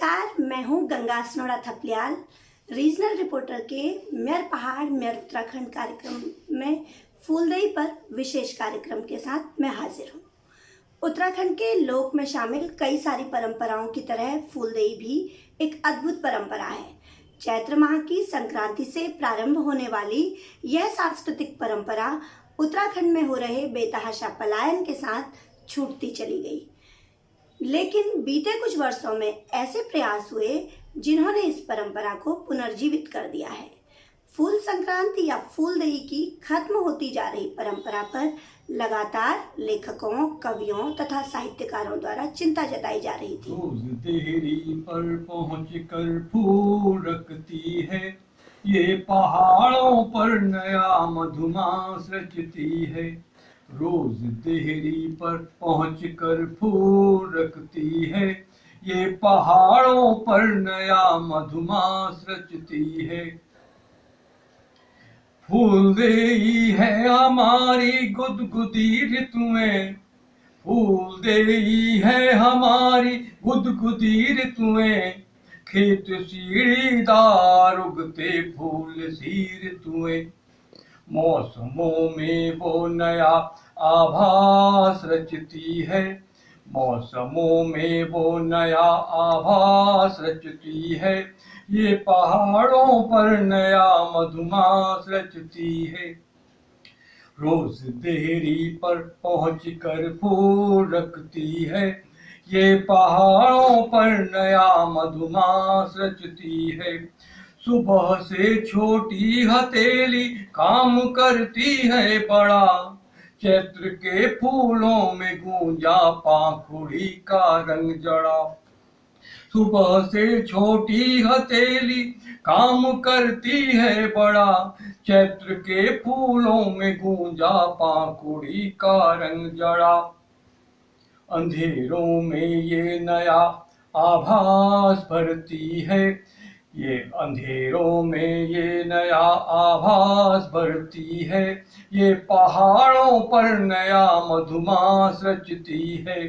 नमस्कार, मैं हूँ गंगा स्नोड़ा थपलियाल, रीजनल रिपोर्टर के मेयर पहाड़ मेयर उत्तराखंड कार्यक्रम में फूलदेई पर विशेष कार्यक्रम के साथ मैं हाजिर हूँ। उत्तराखंड के लोक में शामिल कई सारी परंपराओं की तरह फूलदेई भी एक अद्भुत परंपरा है। चैत्र माह की संक्रांति से प्रारंभ होने वाली यह सांस्कृतिक परंपरा उत्तराखंड में हो रहे बेतहाशा पलायन के साथ छूटती चली गई। लेकिन बीते कुछ वर्षों में ऐसे प्रयास हुए जिन्होंने इस परंपरा को पुनर्जीवित कर दिया है। फूल संक्रांति या फूलदेई की खत्म होती जा रही परंपरा पर लगातार लेखकों, कवियों तथा साहित्यकारों द्वारा चिंता जताई जा रही थी। रोज देहरी पर पहुँच कर फूल रखती है, ये पहाड़ों पर नया मधुमास रचती है। रोज देहरी पर पहुँच कर फूल रखती है, ये पहाड़ों पर नया मधुमास रचती है। फूलदेई है हमारी गुदगुदी ऋतुएं, फूलदेई है हमारी गुदगुदी ऋतुएं, खेत सीढ़ीदार उगते फूल सी ऋतुएं। मौसमों में वो नया आभास रचती है, मौसमों में वो नया आभास रचती है, ये पहाड़ों पर नया मधुमास रचती है। रोज देहरी पर पहुँच कर फूल रखती है, ये पहाड़ों पर नया मधुमास रचती है। सुबह से छोटी हथेली काम करती है बड़ा, चैत्र के फूलों में गूंजा पाखुड़ी का रंग जड़ा। सुबह से छोटी हथेली काम करती है बड़ा, चैत्र के फूलों में गूंजा पाखुड़ी का रंग जड़ा। अंधेरों में ये नया आभास भरती है, ये अंधेरों में ये नया आभास भरती है, ये पहाड़ों पर नया मधुमास रचती है।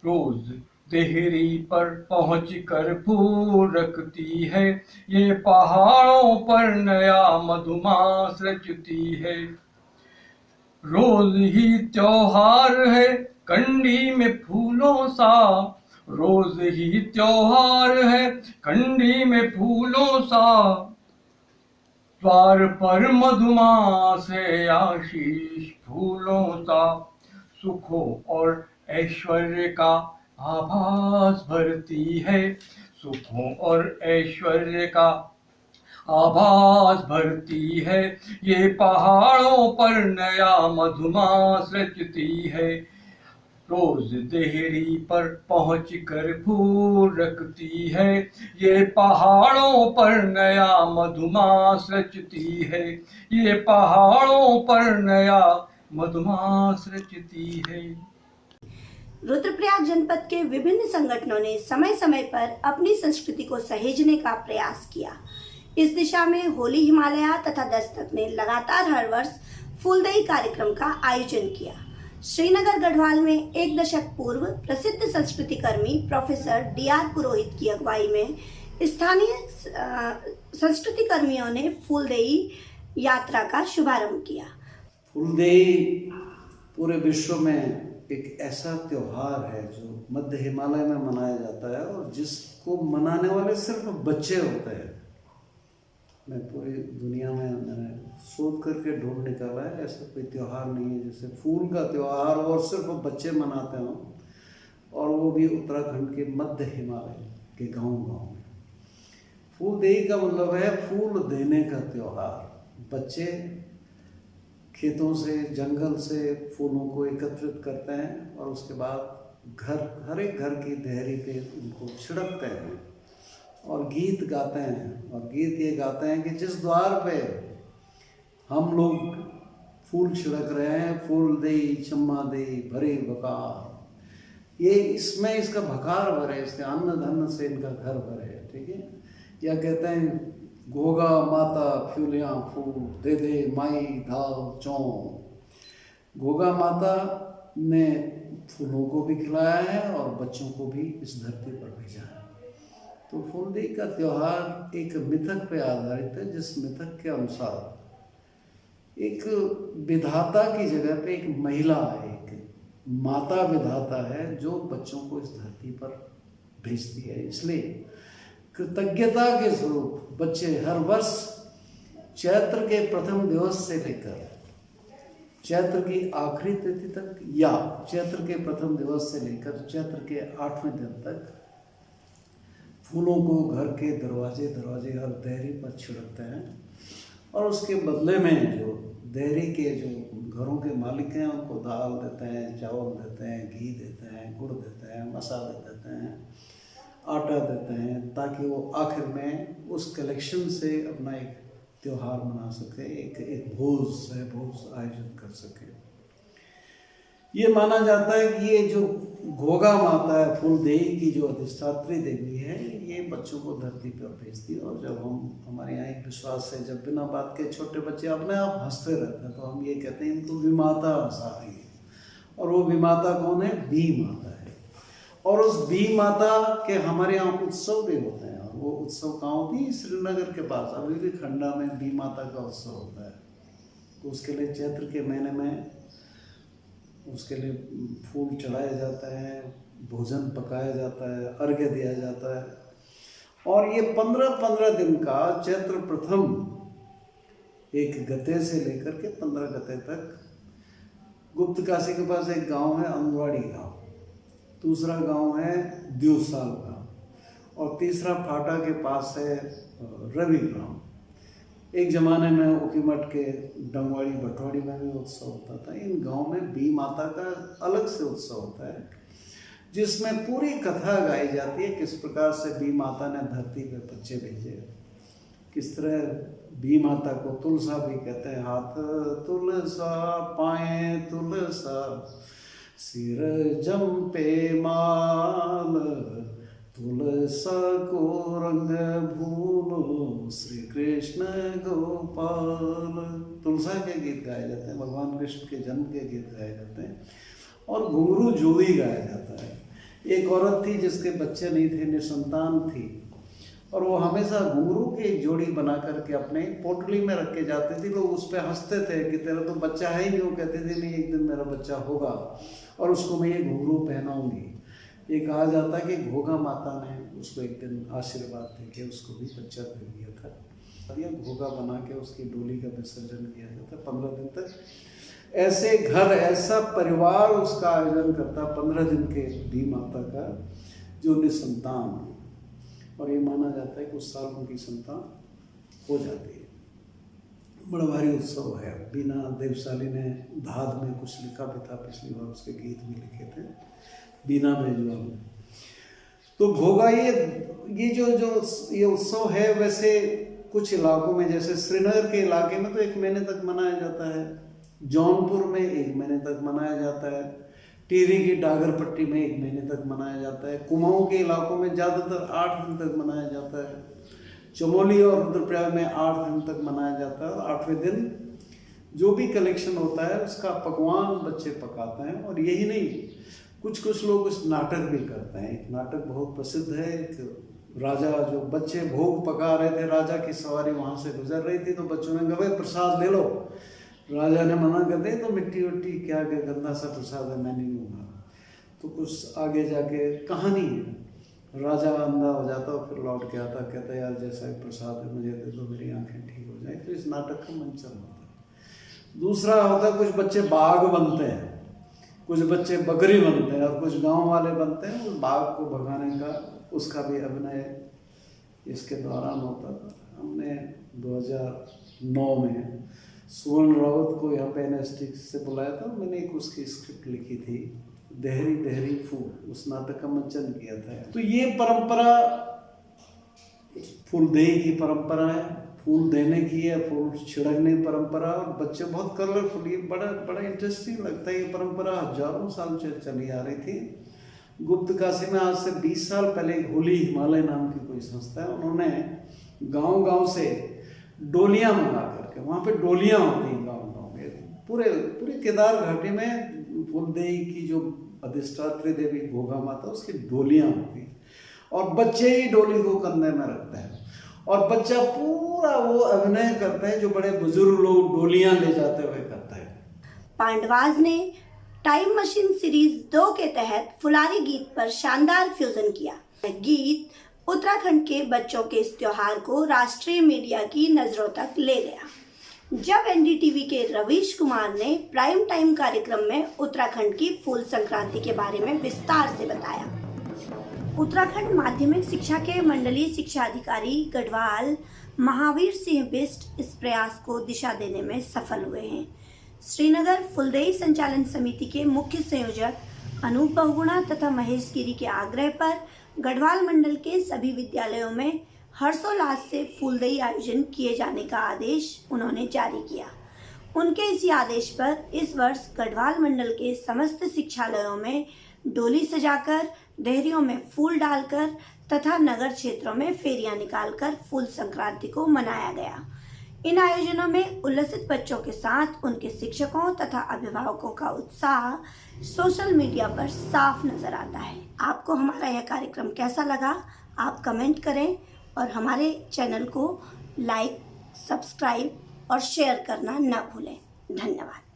रोज देहरी पर पहुँच कर फूल रखती है, ये पहाड़ों पर नया मधुमास रचती है। रोज ही त्योहार है कंडी में फूलों सा, रोज ही त्योहार है कंडी में फूलों सा, द्वार पर मधुमास है आशीष फूलों सा। सुखों और ऐश्वर्य का आभास भरती है, सुखों और ऐश्वर्य का आभास भरती है, ये पहाड़ों पर नया मधुमास रचती है। रोज देहरी पर पहुँच कर फूल रखती है, ये पहाड़ों पर नया मधुमास रचती है, ये पहाड़ों पर नया मधुमास रचती है। रुद्रप्रयाग जनपद के विभिन्न संगठनों ने समय समय पर अपनी संस्कृति को सहेजने का प्रयास किया। इस दिशा में होली हिमालय तथा दस्तक ने लगातार हर वर्ष फूलदेई कार्यक्रम का आयोजन किया। श्रीनगर गढ़वाल में एक दशक पूर्व प्रसिद्ध संस्कृति कर्मी प्रोफेसर DR पुरोहित की अगुवाई में स्थानीय संस्कृति कर्मियों ने फूलदेई यात्रा का शुभारंभ किया। फूलदेई पूरे विश्व में एक ऐसा त्योहार है जो मध्य हिमालय में मनाया जाता है और जिसको मनाने वाले सिर्फ बच्चे होते हैं। मैं पूरी दुनिया में मैंने शोध करके ढूंढ निकाला है, ऐसा कोई त्यौहार नहीं है जैसे फूल का त्यौहार और सिर्फ बच्चे मनाते हों, और वो भी उत्तराखंड के मध्य हिमालय के गांव-गांव में। फूलदेई का मतलब है फूल देने का त्यौहार। बच्चे खेतों से, जंगल से फूलों को एकत्रित करते हैं और उसके बाद हर एक घर की देहरी पे उनको छिड़कते हैं और गीत गाते हैं। और गीत ये गाते हैं कि जिस द्वार पे हम लोग फूल छिड़क रहे हैं, फूलदेई चम्मा देई भरे बकार, ये इसमें इसका भकार भरे, इसके अन्न धन से इनका घर भरे, ठीक है। या कहते हैं घोगा माता फ्यूलियाँ फूल दे दे माई धाव चौं। घोगा माता ने फूलों को भी खिलाया है और बच्चों को भी इस धरती पर भेजा है। तो फूलदेई का त्यौहार एक मिथक पे आधारित है, जिस मिथक के अनुसार एक विधाता की जगह पे एक महिला, एक माता विधाता है जो बच्चों को इस धरती पर भेजती है। इसलिए कृतज्ञता के स्वरूप बच्चे हर वर्ष चैत्र के प्रथम दिवस से लेकर चैत्र की आखिरी तिथि तक या चैत्र के प्रथम दिवस से लेकर चैत्र के 8वें दिन तक फूलों को घर के दरवाजे और देहरी पर छिड़कते हैं, और उसके बदले में जो देहरी के जो घरों के मालिक हैं उनको दाल देते हैं, चावल देते हैं, घी देते हैं, गुड़ देते हैं, मसाले देते हैं, आटा देते हैं, ताकि वो आखिर में उस कलेक्शन से अपना एक त्यौहार मना सके, एक भोज आयोजित कर सके। ये माना जाता है कि ये जो घोगा माता है, फूलदेई की जो अधिष्ठात्री देवी है, ये बच्चों को धरती पर भेजती है। और जब हमारे यहाँ एक विश्वास है, जब बिना बात के छोटे बच्चे अपने आप हंसते रहते हैं तो हम ये कहते हैं इनको विमाता हंसा रही है। और वो विमाता कौन है? बी माता है। और उस बी माता के हमारे यहाँ उत्सव भी होते हैं, और वो उत्सव कहाँ होती है? श्रीनगर के पास अभी भी खंडा में बी माता का उत्सव होता है। तो उसके लिए चैत्र के महीने में उसके लिए फूल चढ़ाया जाता है, भोजन पकाया जाता है, अर्घ्य दिया जाता है। और ये 15 दिन का चैत्र प्रथम एक गते से लेकर के 15 गते तक गुप्त काशी के पास एक गांव है अंगवाड़ी गांव, दूसरा गांव है द्योसाल गांव, और तीसरा फाटा के पास है रवि गांव। एक ज़माने में उकीमठ के डंगवाड़ी भटवाड़ी में भी उत्सव होता था। इन गांव में बी माता का अलग से उत्सव होता है, जिसमें पूरी कथा गाई जाती है, किस प्रकार से बी माता ने धरती पे बच्चे भेजे, किस तरह बी माता को तुलसा भी कहते हैं। हाथ तुलसा पाए तुलसा सिर जंपे माल, तुलसा को रंग भूलो श्री कृष्ण गोपाल। तुलसा के गीत गाए जाते हैं, भगवान कृष्ण के जन्म के गीत गाए जाते हैं। और घुंघरू जोड़ी गाया जाता है। एक औरत थी जिसके बच्चे नहीं थे, निसंतान थी, और वो हमेशा घुंघरू की एक जोड़ी बना करके अपने पोटली में रख के जाती थी। लोग उस पर हंसते थे कि तेरा तो बच्चा है ही नहीं। वो कहते थे नहीं, एक दिन मेरा बच्चा होगा और उसको मैं ये घुंघरू पहनाऊंगी। ये कहा जाता है कि घोगा माता ने उसको एक दिन आशीर्वाद दे के उसको भी बच्चा दे दिया था। ये घोगा बना के उसकी डोली का विसर्जन किया जाता 15 दिन तक। ऐसे घर, ऐसा परिवार उसका आयोजन करता 15 दिन के बी माता का, जो निसंतान है। और ये माना जाता है कि उस साल उनकी संतान हो जाती है। बड़ा भारी उत्सव है। बीना देवशाली ने धाद में कुछ लिखा भी था, पिछली बार उसके गीत भी लिखे थे बीना बेजवाल ने। तो घोगा ये जो ये उत्सव है, वैसे कुछ इलाकों में, जैसे श्रीनगर के इलाके में तो 1 महीने तक मनाया जाता है, जौनपुर में 1 महीने तक मनाया जाता है, टिहरी की डागर पट्टी में 1 महीने तक मनाया जाता है, कुमाऊं के इलाकों में ज़्यादातर 8 दिन तक मनाया जाता है, चमोली और रुद्रप्रयाग में 8 दिन तक मनाया जाता है। और 8वें दिन जो भी कलेक्शन होता है उसका पकवान बच्चे पकाते हैं। और यही नहीं, कुछ लोग उस नाटक भी करते हैं। एक नाटक बहुत प्रसिद्ध है, एक राजा, जो बच्चे भोग पका रहे थे, राजा की सवारी वहाँ से गुजर रही थी, तो बच्चों ने कहा भाई प्रसाद ले लो। राजा ने मना कर दिया, तो मिट्टी उट्टी क्या गंदा सा प्रसाद है, मैं नहीं लूँगा। तो कुछ आगे जाके कहानी है, राजा अंधा हो जाता और फिर लौट के आता, कहता यार जैसा प्रसाद है मुझे दे दो, मेरी आंखें ठीक हो जाए। तो इस नाटक का मंचन होता है। दूसरा होता है, कुछ बच्चे बाघ बनते हैं, कुछ बच्चे बकरी बनते हैं, और कुछ गांव वाले बनते हैं। उस बाघ को भगाने का, उसका भी अभिनय इसके दौरान होता था। हमने 2009 में सुवर्ण रावत को यहाँ पे NST से बुलाया था, मैंने एक उसकी स्क्रिप्ट लिखी थी, देहरी देहरी फूल, उस नाटक का मंचन किया था। तो ये परंपरा फूलदेई की परंपरा है, फूल देने की है, फूल छिड़कने की परंपरा। और बच्चे बहुत कलरफुल, ये बड़ा इंटरेस्टिंग लगता है। ये परंपरा हजारों साल से चली आ रही थी। गुप्त काशी में आज से 20 साल पहले होली हिमालय नाम की कोई संस्था है, उन्होंने गांव से डोलियां मंगा करके, वहाँ पे डोलियां होती हैं गांव में, पूरे केदार घाटी में फूलदेई की जो अधिष्ठात्री देवी गोगा माता, उसकी डोलियाँ होती हैं और बच्चे ही डोली को कंधे में रखते हैं और बच्चा पूरा वो अभिनय करता है जो बड़े बुजुर्ग लोग डोलियाँ ले जाते हुए करते हैं। पांडवाज ने टाइम मशीन सीरीज 2 के तहत फुलारी गीत पर शानदार फ्यूजन किया। गीत उत्तराखंड के बच्चों के इस त्योहार को राष्ट्रीय मीडिया की नजरों तक ले गया। जब एनडीटीवी के रवीश कुमार ने प्राइम टाइम कार्यक्रम में उत्तराखंड की फूल संक्रांति के बारे में विस्तार से बताया। उत्तराखंड माध्यमिक शिक्षा के मंडलीय शिक्षा अधिकारी गढ़वाल महावीर सिंह बिष्ट इस प्रयास को दिशा देने में सफल हुए हैं। श्रीनगर फुलदेई संचालन समिति के मुख्य संयोजक अनूप बहुगुणा तथा महेश गिरी के आग्रह पर गढ़वाल मंडल के सभी विद्यालयों में हर्षोल्लास से फूलदेई आयोजन किए जाने का आदेश उन्होंने जारी किया। उनके इसी आदेश पर इस वर्ष गढ़वाल मंडल के समस्त शिक्षालयों में डोली सजाकर, देहरियों में फूल डालकर तथा नगर क्षेत्रों में फेरियां निकालकर फूल संक्रांति को मनाया गया। इन आयोजनों में उल्लसित बच्चों के साथ उनके शिक्षकों तथा अभिभावकों का उत्साह सोशल मीडिया पर साफ नजर आता है। आपको हमारा यह कार्यक्रम कैसा लगा, आप कमेंट करें और हमारे चैनल को लाइक, सब्सक्राइब और शेयर करना न भूलें। धन्यवाद।